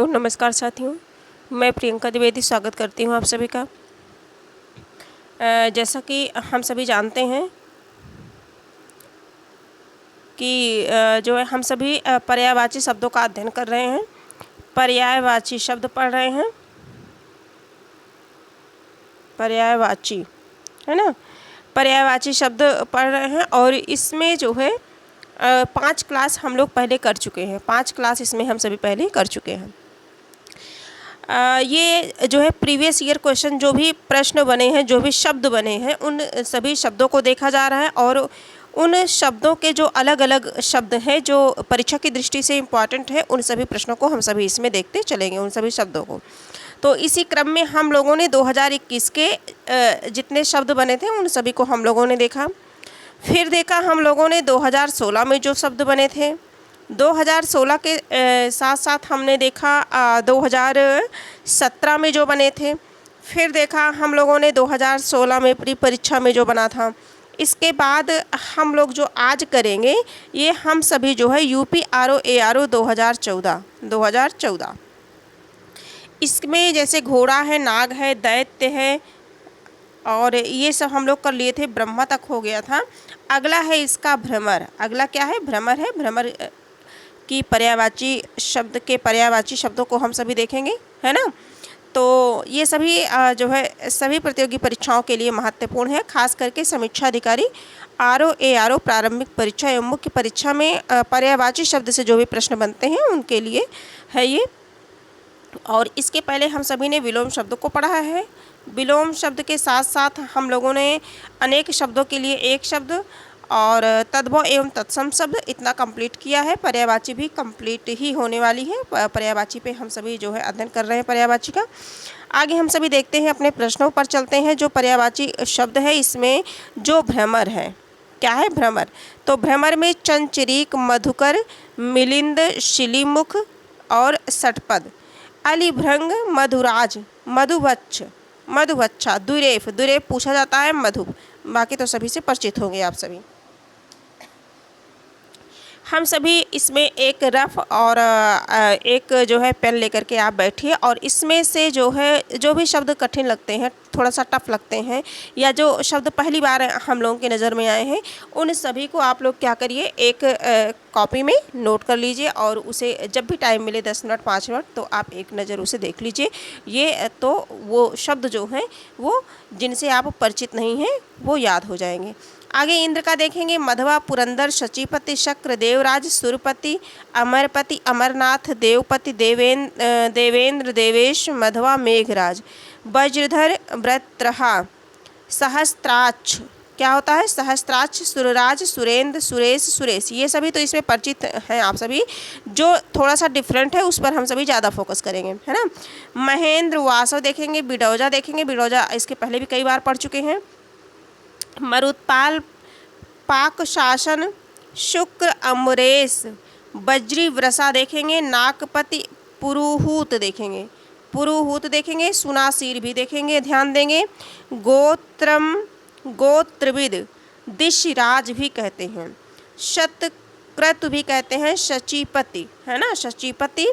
Hello नमस्कार साथियों, मैं प्रियंका द्विवेदी स्वागत करती हूँ आप सभी का। जैसा कि हम सभी जानते हैं कि जो है हम सभी पर्यायवाची शब्दों का अध्ययन कर रहे हैं, पर्यायवाची शब्द पढ़ रहे हैं, पर्यायवाची है ना, पर्यायवाची शब्द पढ़ रहे हैं। और इसमें जो है 5 क्लास हम लोग पहले कर चुके हैं, 5 क्लास इसमें हम सभी पहले कर चुके हैं। ये जो है प्रीवियस ईयर क्वेश्चन, जो भी प्रश्न बने हैं, जो भी शब्द बने हैं, उन सभी शब्दों को देखा जा रहा है और उन शब्दों के जो अलग अलग शब्द हैं जो परीक्षा की दृष्टि से इम्पॉर्टेंट है, उन सभी प्रश्नों को हम सभी इसमें देखते चलेंगे, उन सभी शब्दों को। तो इसी क्रम में हम लोगों ने 2021 के जितने शब्द बने थे उन सभी को हम लोगों ने देखा। फिर देखा हम लोगों ने 2016 में जो शब्द बने थे, 2016 के साथ साथ हमने देखा 2017 में जो बने थे। फिर देखा हम लोगों ने 2016 में प्री परीक्षा में जो बना था। इसके बाद हम लोग जो आज करेंगे ये हम सभी जो है UP R O A R O 2014 इसमें जैसे घोड़ा है, नाग है, दैत्य है और ये सब हम लोग कर लिए थे, ब्रह्मा तक हो गया था। अगला है इसका भ्रमर। अगला क्या है? भ्रमर है। भ्रमर की पर्यायवाची शब्द के पर्यायवाची शब्दों को हम सभी देखेंगे, है ना। तो ये सभी जो है सभी प्रतियोगी परीक्षाओं के लिए महत्वपूर्ण है, खास करके समीक्षा अधिकारी RO ARO प्रारंभिक परीक्षा एवं मुख्य परीक्षा में पर्यायवाची शब्द से जो भी प्रश्न बनते हैं उनके लिए है ये। और इसके पहले हम सभी ने विलोम शब्दों को पढ़ा है। विलोम शब्द के साथ साथ हम लोगों ने अनेक शब्दों के लिए एक शब्द और तद्भव एवं तत्सम शब्द इतना कंप्लीट किया है। पर्यायवाची भी कंप्लीट ही होने वाली है। पर्यायवाची पे हम सभी जो है अध्ययन कर रहे हैं पर्यायवाची का। आगे हम सभी देखते हैं, अपने प्रश्नों पर चलते हैं। जो पर्यायवाची शब्द है इसमें जो भ्रमर है, क्या है? भ्रमर। तो भ्रमर में चंचरीक, मधुकर, मिलिंद, शिलीमुख और षटपद, अलिभ्रंग, मधुराज, मधुबच्छा, दुरेफ पूछा जाता है, मधु। बाकी तो सभी से परिचित होंगे आप सभी। हम सभी इसमें एक रफ और एक जो है पेन लेकर के आप बैठिए और इसमें से जो है जो भी शब्द कठिन लगते हैं, थोड़ा सा टफ लगते हैं या जो शब्द पहली बार हम लोगों की नज़र में आए हैं, उन सभी को आप लोग क्या करिए, एक कॉपी में नोट कर लीजिए और उसे जब भी टाइम मिले 10 मिनट 5 मिनट तो आप एक नज़र उसे देख लीजिए। ये तो वो शब्द जो हैं वो जिनसे आप परिचित नहीं हैं वो याद हो जाएंगे। आगे इंद्र का देखेंगे, मधवा, पुरंदर, शचीपति, शक्र, देवराज, सुरपति, अमरपति, अमरनाथ, देवपति, देवेंद्र, देवेश, मधवा, मेघराज, वज्रधर, व्रत्रहा, सहस्त्राक्ष, क्या होता है? सहस्त्राक्ष, सुरराज, सुरेंद्र, सुरेश, सुरेश। ये सभी तो इसमें परिचित हैं आप सभी। जो थोड़ा सा डिफरेंट है उस पर हम सभी ज़्यादा फोकस करेंगे, है ना। महेंद्र, वासव देखेंगे, बिडौजा देखेंगे, बिडौजा इसके पहले भी कई बार पढ़ चुके हैं। मरुत्पाल, पाक शासन, शुक्र, अमरेश, बज्री वृषा देखेंगे, नागपति, पुरुहूत देखेंगे, सुनासीर भी देखेंगे, ध्यान देंगे। गोत्रविद, दिशराज भी कहते हैं, शतक्रतु भी कहते हैं, शचीपति, है ना, शचीपति,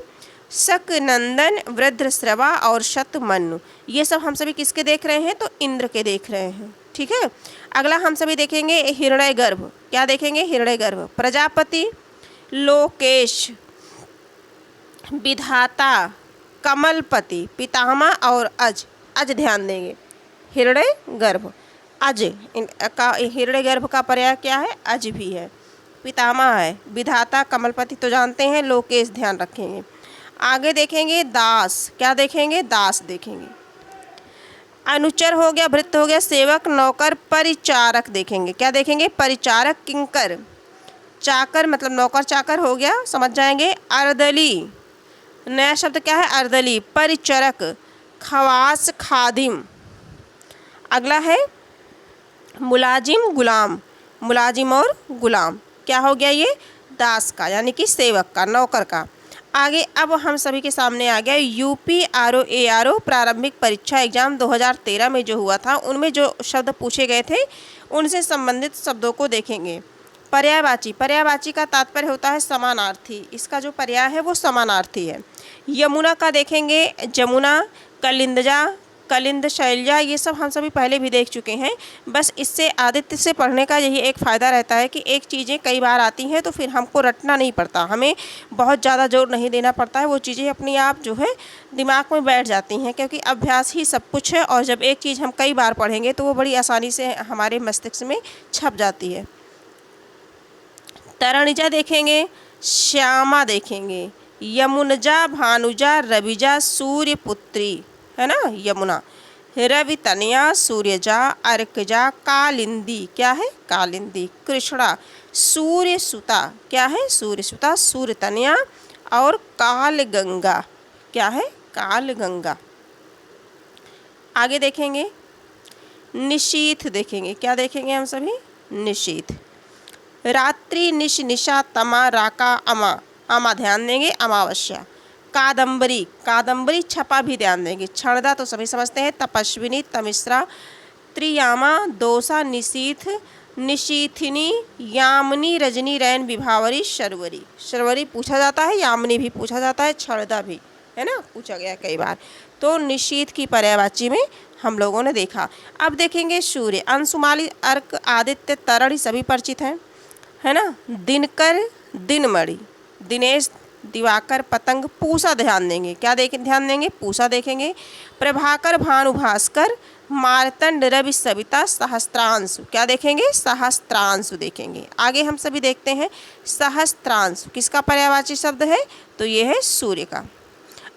शकनंदन, वृद्धश्रवा और शतमनु। ये सब हम सभी किसके देख रहे हैं? तो इंद्र के देख रहे हैं, ठीक है। अगला हम सभी देखेंगे हिरण्यगर्भ। क्या देखेंगे? हिरण्यगर्भ, प्रजापति, लोकेश, विधाता, कमलपति, पितामह और अज ध्यान देंगे। हिरण्यगर्भ, अज का हिरण्यगर्भ का पर्याय क्या है? अज भी है। पितामह है, विधाता, कमलपति तो जानते हैं, लोकेश ध्यान रखेंगे। आगे देखेंगे दास। क्या देखेंगे? दास देखेंगे। अनुचर हो गया, भृत्य हो गया, सेवक, नौकर, परिचारक देखेंगे। क्या देखेंगे? परिचारक, किंकर, चाकर मतलब नौकर चाकर हो गया, समझ जाएंगे। अर्दली, नया शब्द क्या है? अर्दली, परिचरक, खवास, खादिम। अगला है मुलाजिम, गुलाम, मुलाजिम और गुलाम। क्या हो गया ये? दास का यानी कि सेवक का, नौकर का। आगे अब हम सभी के सामने आ गया यूपी RO ARO प्रारंभिक परीक्षा एग्जाम 2013 में जो हुआ था, उनमें जो शब्द पूछे गए थे उनसे संबंधित शब्दों को देखेंगे। पर्यायवाची, पर्यायवाची का तात्पर्य होता है समानार्थी, इसका जो पर्याय है वो समानार्थी है। यमुना का देखेंगे जमुना, कलिंदजा, कलिंद शैलजा, ये सब हम सभी पहले भी देख चुके हैं। बस इससे आदित्य से पढ़ने का यही एक फ़ायदा रहता है कि एक चीज़ें कई बार आती हैं तो फिर हमको रटना नहीं पड़ता, हमें बहुत ज़्यादा जोर नहीं देना पड़ता है, वो चीज़ें अपने आप जो है दिमाग में बैठ जाती हैं, क्योंकि अभ्यास ही सब कुछ है। और जब एक चीज़ हम कई बार पढ़ेंगे तो वो बड़ी आसानी से हमारे मस्तिष्क में छप जाती है। तरणिजा देखेंगे, श्यामा देखेंगे, यमुनजा, भानुजा, रविजा, सूर्यपुत्री, है ना यमुना, रवि तनया, सूर्यजा, अर्कजा, कालिंदी, क्या है कालिंदी, कृष्णा, सूर्यसुता, क्या है सूर्यसुता, सूर्य तनया, और कालगंगा, क्या है कालगंगा। आगे देखेंगे निशीथ देखेंगे, क्या देखेंगे हम सभी निशीथ, रात्रि, निश, निशा, तमा, राका, अमा, अमा ध्यान देंगे अमावस्या, कादम्बरी, कादम्बरी छपा भी ध्यान देंगे, क्षणदा तो सभी समझते हैं, तपस्विनी, तमिश्रा, त्रियामा, दोसा, निशीथ, निशीथिनी, यामिनी, रजनी, रैन, विभावरी, शर्वरी, शर्वरी पूछा जाता है, यामिनी भी पूछा जाता है, क्षणदा भी है ना पूछा गया कई बार। तो निशीथ की पर्यायवाची में हम लोगों ने देखा। अब देखेंगे सूर्य, अंशुमाली, अर्क, आदित्य, तरण सभी परिचित हैं, है ना, दिनकर, दिनमणि, दिनेश, दिवाकर, पतंग, पूषा ध्यान देंगे, क्या ध्यान देंगे पूषा देखेंगे, प्रभाकर, भानु, भास्कर, मार्तंड, रवि, सविता, सहस्त्रांशु, क्या देखेंगे सहस्त्रांशु देखेंगे। आगे हम सभी देखते हैं सहस्त्रांशु किसका पर्यायवाची शब्द है, तो ये है सूर्य का।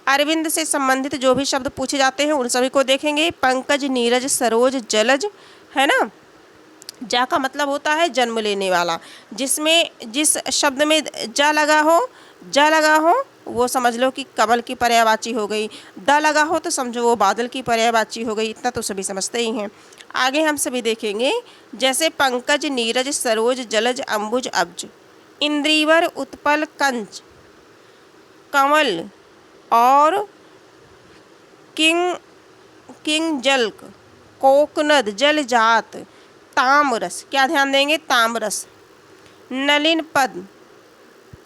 अरविंद से संबंधित जो भी शब्द पूछे जाते हैं उन सभी को देखेंगे, पंकज, नीरज, सरोज, जलज, है ना, जा का मतलब होता है जन्म लेने वाला, जिसमें जिस शब्द में जा लगा हो वो समझ लो कि कमल की पर्यायवाची हो गई, द लगा हो तो समझो वो बादल की पर्यायवाची हो गई, इतना तो सभी समझते ही हैं। आगे हम सभी देखेंगे जैसे पंकज, नीरज, सरोज, जलज, अम्बुज, अब्ज, इंद्रीवर, उत्पल, कंच, कमल और किंग जल्क, कोकनद, जलजात, तामरस, क्या ध्यान देंगे तामरस, नलिन पद्म,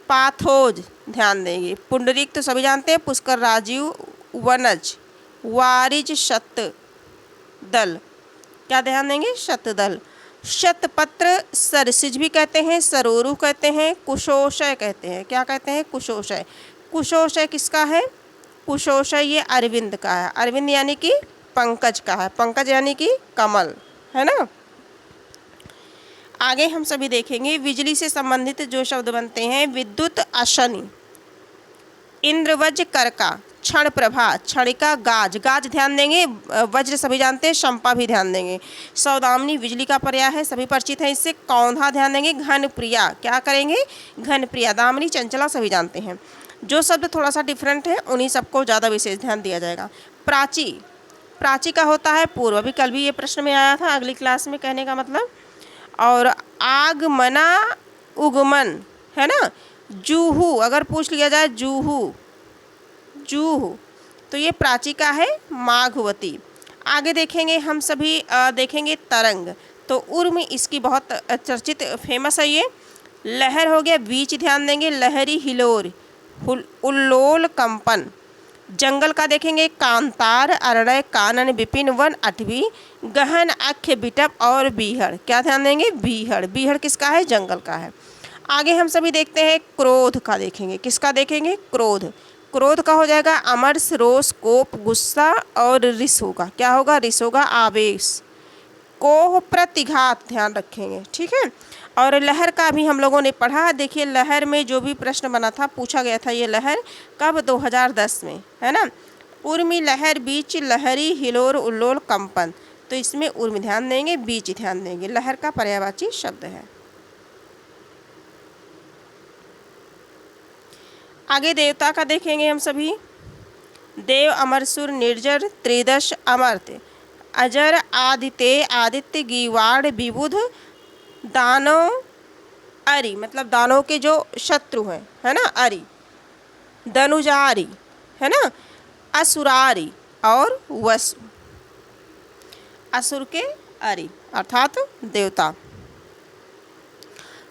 पाथोज ध्यान देंगे, पुंडरीक तो सभी जानते हैं, पुष्कर, राजीव, वनज, वारिज, शतदल, क्या ध्यान देंगे शतदल, शतपत्र, सरसिज भी कहते हैं, सरोरु कहते हैं, कुशोषय कहते हैं, क्या कहते हैं कुशोषय, कुशोषय किसका है कुशोषय ये अरविंद का है, अरविंद यानी कि पंकज का है, पंकज यानी कि कमल, है ना। आगे हम सभी देखेंगे बिजली से संबंधित जो शब्द बनते हैं, विद्युत, अशनि, इंद्रवज्र, करका, क्षण प्रभा, क्षणिका, गाज, गाज ध्यान देंगे, वज्र सभी जानते हैं, शंपा भी ध्यान देंगे, सौदामिनी बिजली का पर्याय है, सभी परिचित हैं इससे, कौंधा ध्यान देंगे, घन प्रिया, क्या करेंगे घन प्रिया, दामिनी, चंचला सभी जानते हैं। जो शब्द थोड़ा सा डिफरेंट है उन्हीं सबको ज़्यादा विशेष ध्यान दिया जाएगा। प्राची, प्राची का होता है पूर्व, अभी कल भी ये प्रश्न में आया था अगली क्लास में, कहने का मतलब। और आगमना, उगमन, है ना, जूहू अगर पूछ लिया जाए जूहू, जूहू तो ये प्राची का है, माघवती। आगे देखेंगे हम सभी देखेंगे तरंग, तो उर्म इसकी बहुत चर्चित फेमस है ये, लहर हो गया, बीच ध्यान देंगे, लहरी, हिलोर, उल्लोल, कंपन, जंगल का देखेंगे, कांतार, अरण्य, कानन, विपिन, वन, अटवी, गहन, अक्ष, बिटप और बीहड़, क्या ध्यान देंगे बीहड़, बीहड़ किसका है जंगल का है। आगे हम सभी देखते हैं क्रोध का देखेंगे, किसका देखेंगे क्रोध, क्रोध का हो जाएगा अमर्ष, रोष, कोप, गुस्सा और रिस होगा, क्या होगा रिस होगा, आवेश, कोह, प्रतिघात ध्यान रखेंगे, ठीक है। और लहर का भी हम लोगों ने पढ़ा, देखिए लहर में जो भी प्रश्न बना था पूछा गया था, ये लहर कब 2010 में, है ना, उर्मी, लहर, बीच, लहरी, हिलोर, उल्लोल, कंपन, तो इसमें उर्मी ध्यान देंगे, बीच ध्यान देंगे, लहर का पर्यायवाची शब्द है। आगे देवता का देखेंगे हम सभी, देव, अमर, सुर, निर्जर, त्रिदश, अमर्त्य, अजर, आदित्य, आदित्य, गीवाड़, विबुध, दानव, अरि मतलब दानव के जो शत्रु हैं, है ना, अरि, धनुजारी, है ना, असुरारी और वसु, असुर के अरि अर्थात देवता।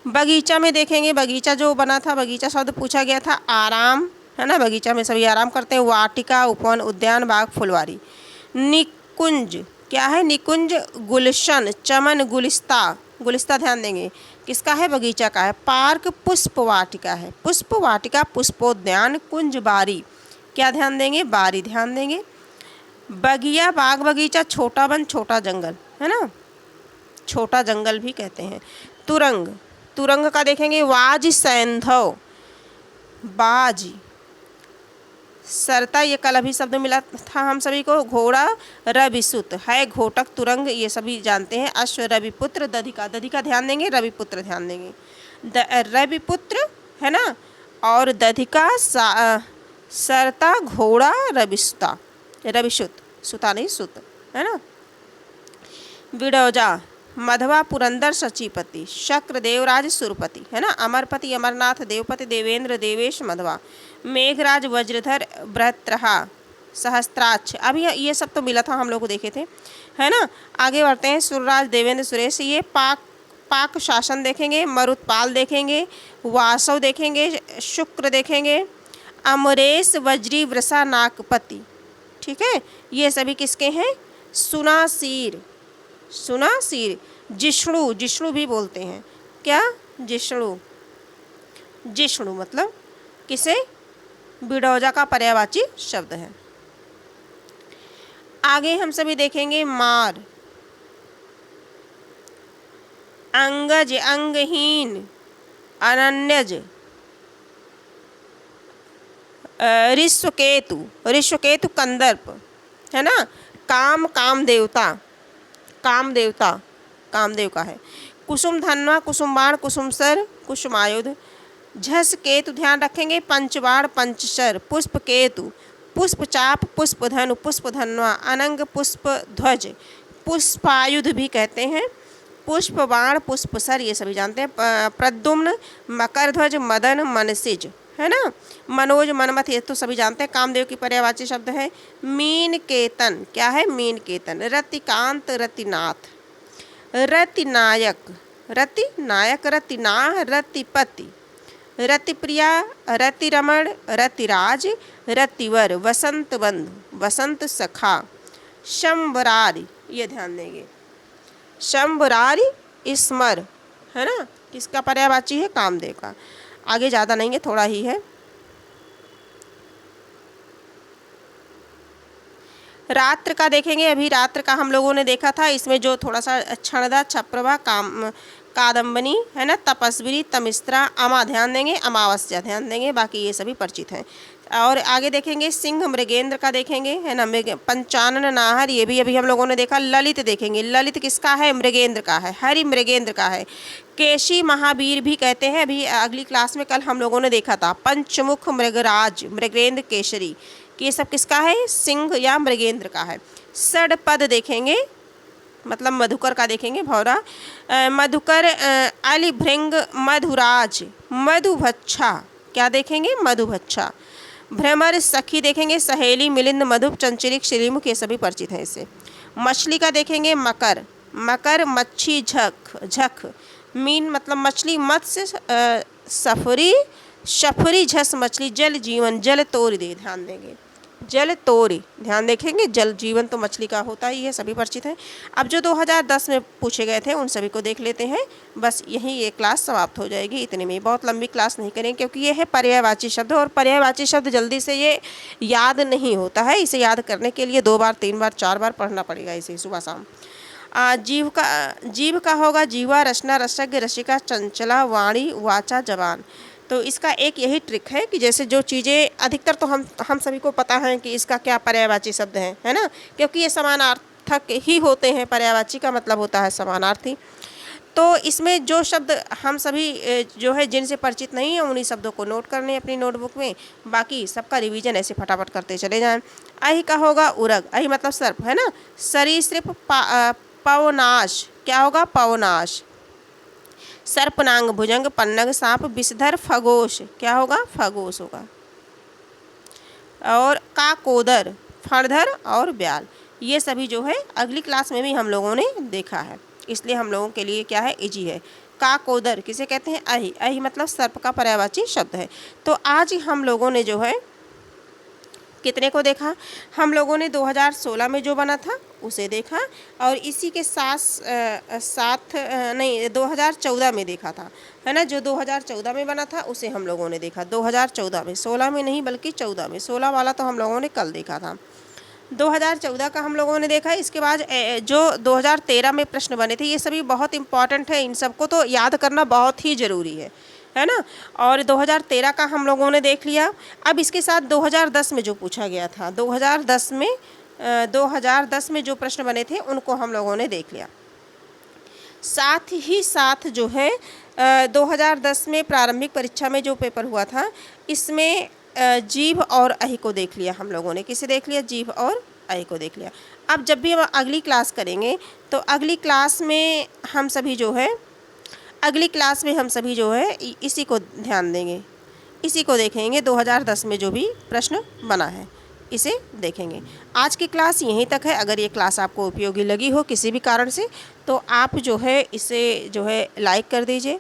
बगीचा में देखेंगे, बगीचा जो बना था, बगीचा शब्द पूछा गया था आराम, है ना, बगीचा में सभी आराम करते हैं। वाटिका, उपवन, उद्यान, बाग, फुलवारी। निकुंज क्या है? निकुंज, गुलशन, चमन, गुलिस्ता। गुलिस्ता ध्यान देंगे किसका है? बगीचा का है। पार्क पुष्प वाटिका है। पुष्प वाटिका, पुष्पोद्यान, कुंज, बारी। क्या ध्यान देंगे? बारी ध्यान देंगे। बगिया, बाग बगीचा, छोटा वन, छोटा जंगल, है ना, छोटा जंगल भी कहते हैं। तुरंग, तुरंग का देखेंगे वाज, सैंधव, बाज। सरता, ये कल अभी शब्द मिला था हम सभी को। घोड़ा, रविसुत है। घोटक, तुरंग, ये सभी जानते हैं। अश्व, रविपुत्र, दधिका। दधिका ध्यान देंगे, रविपुत्र ध्यान देंगे। रविपुत्र है ना, और दधिका, सरता, घोड़ा, रविसुता, रविसुत, सुता नहीं सुत, है ना। विडौजा, मधवा, पुरंदर, सचीपति। शक्र, देवराज, सुरपति, है ना। अमरपति, अमरनाथ, देवपति, देवेंद्र, देवेश, मधवा। मेघराज, वज्रधर, बृहत्रहा, सहस्त्राक्ष। अभी ये सब तो मिला था, हम लोग को देखे थे, है ना। आगे बढ़ते हैं। सुरराज, देवेंद्र, सुरेश। ये पाक शासन देखेंगे। मरुत्पाल देखेंगे। वासव देखेंगे। शुक्र देखेंगे। अमरेश, वज्री, वृषा, नागपति। ठीक है, ये सभी किसके हैं? सुनासीर, सुनासीर। जिष्णु, जिष्णु भी बोलते हैं। क्या? जिष्णु, जिष्णु मतलब किसे? बिडौजा का पर्यायवाची शब्द है। आगे हम सभी देखेंगे मार, अंगज, अंगहीन, अनन्यज, ऋष्वकेतु, ऋष्वकेतु कंदर्प, है ना। काम, काम देवता, काम देवता, कामदेव का है। कुसुम, धनवा, कुसुमबाण, कुसुमसर, कुसुमायुध। झस केतु ध्यान रखेंगे। पंचबाण, पंचशर। पुष्प केतु, पुष्पचाप, पुष्पधनु, पुष्पधनवा। अनंग, पुष्प ध्वज, पुष्पायुध भी कहते हैं। पुष्पबाण, पुष्पसर, ये सभी जानते हैं। प्रद्युम्न, मकरध्वज, मदन, मनसिज, है ना। मनोज, मनमथ, ये तो सभी जानते हैं। कामदेव की पर्यायवाची शब्द है। मीन केतन, क्या है? मीन केतन। रतिकांत, रतिनाथ, रतिनायक, रतिनायक, रतिनाह, रतिपति, रतिप्रिया, रतिरमण, रतिराज, रतिवर। वसंत बंधु, वसंत सखा। शंबरारी, ये ध्यान देंगे। शंबरारी, स्मर, है ना, किसका पर्यायवाची है? कामदेव का। आगे ज़्यादा नहीं है, थोड़ा ही है। रात्र का देखेंगे। अभी रात्र का हम लोगों ने देखा था, इसमें जो थोड़ा सा क्षणदा, छप्रभा, कादम्बनी, है ना, तपस्विनी, तमिस्त्रा, अमा ध्यान देंगे, अमावस्या ध्यान देंगे। बाकी ये सभी परिचित हैं। और आगे देखेंगे सिंह, मृगेंद्र का देखेंगे, है ना। पंचानन, नाहर, ये भी अभी हम लोगों ने देखा। ललित देखेंगे। ललित किसका है? मृगेंद्र का है। हरि मृगेंद्र का है। केशी, महावीर भी कहते हैं। अभी अगली क्लास में कल हम लोगों ने देखा था। पंचमुख, मृगराज, मृगेंद्र, केशरी, ये सब किसका है? सिंह या मृगेंद्र का है। षडपद देखेंगे, मतलब मधुकर का देखेंगे। भौरा, मधुकर, अलिभृंग, मधुराज, मधुभच्छा, क्या देखेंगे? मधुभच्छा। भ्रमर, सखी देखेंगे। सहेली, मिलिंद, मधुप, चंचलिक, श्रीमुख, ये सभी परिचित हैं इससे। मछली का देखेंगे। मकर, मकर, मच्छी, झक, झक। मीन मतलब मछली। मत्स्य, सफरी, शफरी, झस मछली। जल जीवन, जल तोड़ दे, ध्यान देंगे। जल तोड़ ध्यान देखेंगे। जल जीवन तो मछली का होता ही है, सभी परिचित हैं। अब जो 2010 में पूछे गए थे उन सभी को देख लेते हैं। बस यहीं ये क्लास समाप्त हो जाएगी, इतने में। बहुत लंबी क्लास नहीं करेंगे क्योंकि ये है पर्यायवाची शब्द, और पर्यायवाची शब्द जल्दी से ये याद नहीं होता है। इसे याद करने के लिए 2 बार, 3 बार, 4 बार पढ़ना पड़ेगा इसे सुबह शाम। जीव का होगा जीवा, रचना, रसज्ञ, रसिका, चंचला, वाणी, वाचा, जवान। तो इसका एक यही ट्रिक है कि जैसे जो चीज़ें अधिकतर तो हम सभी को पता है कि इसका क्या पर्यायवाची शब्द है ना, क्योंकि ये समानार्थक ही होते हैं। पर्यायवाची का मतलब होता है समानार्थी। तो इसमें जो शब्द हम सभी जो है जिनसे परिचित नहीं है उन्हीं शब्दों को नोट करने अपनी नोटबुक में। बाकी सबका रिवीजन ऐसे फटाफट करते चले जाएं। अहि का होगा उरग, अहि मतलब सर्प, है ना। सरीसृप, पवनाश, क्या होगा? पवनाश। सर्पनांग, भुजंग, पन्नग, सांप, विषधर, खगोश, क्या होगा? खगोश होगा। और काकोदर, फणधर और ब्याल, ये सभी जो है अगली क्लास में भी हम लोगों ने देखा है, इसलिए हम लोगों के लिए क्या है? इजी है। काकोदर किसे कहते हैं? अहि। अहि मतलब सर्प का पर्यायवाची शब्द है। तो आज हम लोगों ने जो है कितने को देखा? हम लोगों ने 2016 में जो बना था उसे देखा, और इसी के साथ नहीं 2014 में देखा था, है ना। जो 2014 में बना था उसे हम लोगों ने देखा 2014 में, 16 में नहीं बल्कि 14 में। 16 वाला तो हम लोगों ने कल देखा था, 2014 का हम लोगों ने देखा। इसके बाद जो 2013 में प्रश्न बने थे ये सभी बहुत इंपॉर्टेंट है, इन सबको तो याद करना बहुत ही ज़रूरी है ना। और 2013 का हम लोगों ने देख लिया। अब इसके साथ 2010 में जो पूछा गया था, 2010 में जो प्रश्न बने थे उनको हम लोगों ने देख लिया। साथ ही साथ जो है 2010 में प्रारंभिक परीक्षा में जो पेपर हुआ था इसमें जीभ और अहि को देख लिया हम लोगों ने। किसे देख लिया? जीभ और अहि को देख लिया। अब जब भी हम अगली क्लास करेंगे तो अगली क्लास में हम सभी जो है इसी को ध्यान देंगे, इसी को देखेंगे। 2010 में जो भी प्रश्न बना है इसे देखेंगे। आज की क्लास यहीं तक है। अगर ये क्लास आपको उपयोगी लगी हो किसी भी कारण से तो आप जो है इसे जो है लाइक कर दीजिए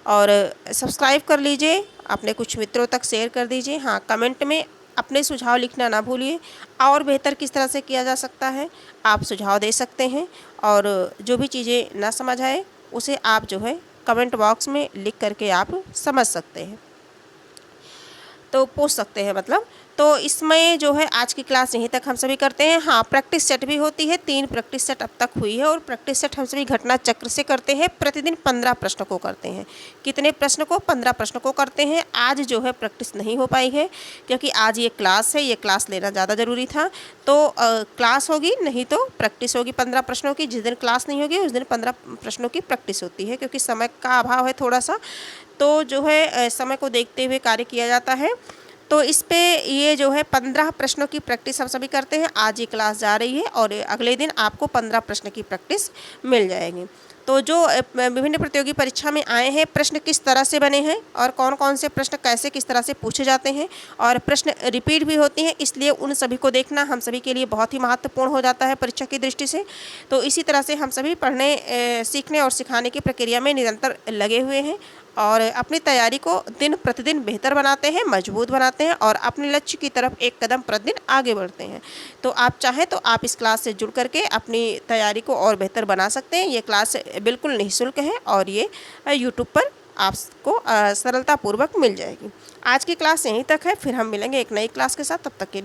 और सब्सक्राइब कर लीजिए, अपने कुछ मित्रों तक शेयर कर दीजिए। हाँ, कमेंट में अपने सुझाव लिखना ना भूलिए। और बेहतर किस तरह से किया जा सकता है आप सुझाव दे सकते हैं, और जो भी चीज़ें ना समझ आए उसे आप जो है कमेंट बॉक्स में लिख करके आप समझ सकते हैं, तो पूछ सकते हैं मतलब। तो इसमें जो है आज की क्लास यहीं तक हम सभी करते हैं। हाँ, प्रैक्टिस सेट भी होती है, 3 प्रैक्टिस सेट अब तक हुई है, और प्रैक्टिस सेट हम सभी घटना चक्र से करते हैं। प्रतिदिन 15 प्रश्न को करते हैं। कितने प्रश्न को? 15 प्रश्न को करते हैं। आज जो है प्रैक्टिस नहीं हो पाई है क्योंकि आज ये क्लास है, ये क्लास लेना ज़्यादा ज़रूरी था। तो क्लास होगी नहीं तो प्रैक्टिस होगी 15 प्रश्नों की। जिस दिन क्लास नहीं होगी उस दिन 15 प्रश्नों की प्रैक्टिस होती है, क्योंकि समय का अभाव है थोड़ा सा, तो जो है समय को देखते हुए कार्य किया जाता है। तो इस पे ये जो है 15 प्रश्नों की प्रैक्टिस हम सभी करते हैं। आज ये क्लास जा रही है और अगले दिन आपको 15 प्रश्न की प्रैक्टिस मिल जाएगी। तो जो विभिन्न प्रतियोगी परीक्षा में आए हैं प्रश्न किस तरह से बने हैं और कौन कौन से प्रश्न कैसे किस तरह से पूछे जाते हैं, और प्रश्न रिपीट भी होते हैं, इसलिए उन सभी को देखना हम सभी के लिए बहुत ही महत्वपूर्ण हो जाता है परीक्षा की दृष्टि से। तो इसी तरह से हम सभी पढ़ने सीखने और सिखाने की प्रक्रिया में निरंतर लगे हुए हैं और अपनी तैयारी को दिन प्रतिदिन बेहतर बनाते हैं, मजबूत बनाते हैं और अपने लक्ष्य की तरफ एक कदम प्रतिदिन आगे बढ़ते हैं। तो आप चाहें तो आप इस क्लास से जुड़ करके अपनी तैयारी को और बेहतर बना सकते हैं। ये क्लास बिल्कुल निःशुल्क है और ये यूट्यूब पर आपको सरलतापूर्वक मिल जाएगी। आज की क्लास यहीं तक है, फिर हम मिलेंगे एक नई क्लास के साथ। तब तक के लिए